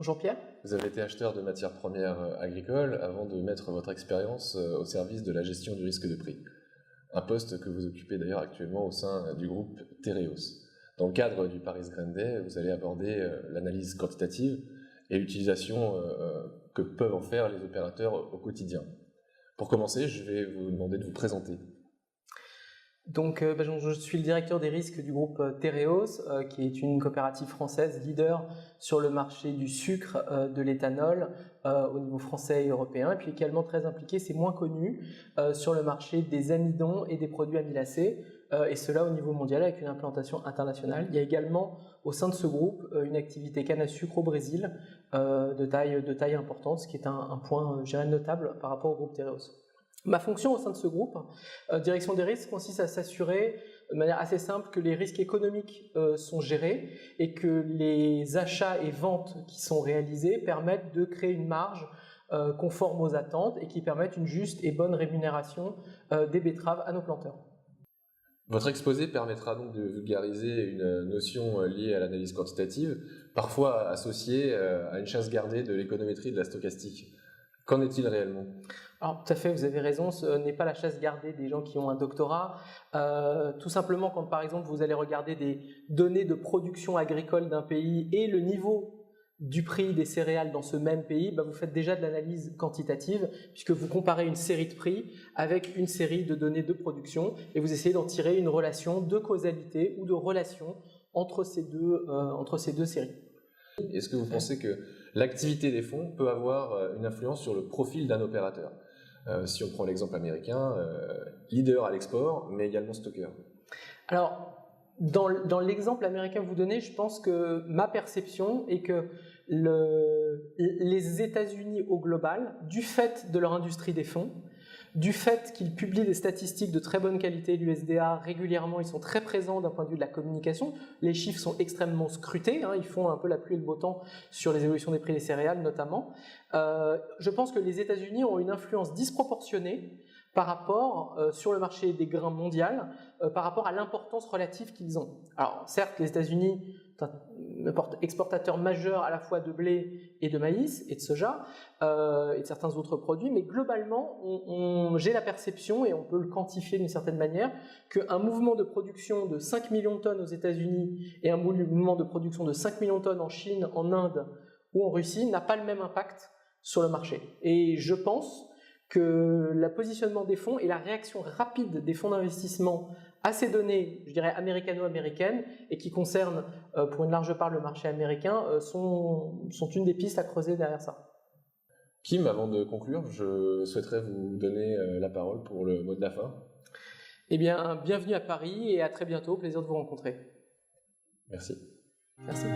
Bonjour Pierre. Vous avez été acheteur de matières premières agricoles avant de mettre votre expérience au service de la gestion du risque de prix. Un poste que vous occupez d'ailleurs actuellement au sein du groupe Tereos. Dans le cadre du Paris Grain Day, vous allez aborder l'analyse quantitative et l'utilisation que peuvent en faire les opérateurs au quotidien. Pour commencer, je vais vous demander de vous présenter. Donc, je suis le directeur des risques du groupe Tereos, qui est une coopérative française leader sur le marché du sucre, de l'éthanol au niveau français et européen, et puis également très impliqué, c'est moins connu, sur le marché des amidons et des produits amylacés, et cela au niveau mondial avec une implantation internationale. Il y a également au sein de ce groupe une activité canne à sucre au Brésil de taille importante, ce qui est un point, je dirais, notable par rapport au groupe Tereos. Ma fonction au sein de ce groupe, direction des risques, consiste à s'assurer de manière assez simple que les risques économiques sont gérés et que les achats et ventes qui sont réalisés permettent de créer une marge conforme aux attentes et qui permettent une juste et bonne rémunération des betteraves à nos planteurs. Votre exposé permettra donc de vulgariser une notion liée à l'analyse quantitative, parfois associée à une chasse gardée de l'économétrie de la stochastique. Qu'en est-il réellement ? Alors tout à fait, vous avez raison, ce n'est pas la chasse gardée des gens qui ont un doctorat. Tout simplement quand par exemple vous allez regarder des données de production agricole d'un pays et le niveau du prix des céréales dans ce même pays, vous faites déjà de l'analyse quantitative puisque vous comparez une série de prix avec une série de données de production et vous essayez d'en tirer une relation de causalité ou de relation entre ces deux séries. Est-ce que vous pensez que l'activité des fonds peut avoir une influence sur le profil d'un opérateur ? Si on prend l'exemple américain, leader à l'export, mais également stockeur. Alors, dans l'exemple américain que vous donnez, je pense que ma perception est que les États-Unis au global, du fait de leur industrie des fonds, du fait qu'ils publient des statistiques de très bonne qualité, l'USDA, régulièrement, ils sont très présents d'un point de vue de la communication, les chiffres sont extrêmement scrutés, ils font un peu la pluie et le beau temps sur les évolutions des prix des céréales notamment. Je pense que les États-Unis ont une influence disproportionnée par rapport sur le marché des grains mondial, par rapport à l'importance relative qu'ils ont. Alors certes, les États-Unis sont un exportateur majeur à la fois de blé et de maïs et de soja et de certains autres produits, mais globalement, j'ai la perception, et on peut le quantifier d'une certaine manière, qu'un mouvement de production de 5 millions de tonnes aux États-Unis et un mouvement de production de 5 millions de tonnes en Chine, en Inde ou en Russie n'a pas le même impact sur le marché. Et je pense que le positionnement des fonds et la réaction rapide des fonds d'investissement à ces données, je dirais américano-américaines, et qui concernent pour une large part le marché américain, sont une des pistes à creuser derrière ça. Kim, avant de conclure, je souhaiterais vous donner la parole pour le mot de la fin. Eh bien, bienvenue à Paris et à très bientôt, plaisir de vous rencontrer. Merci. Merci.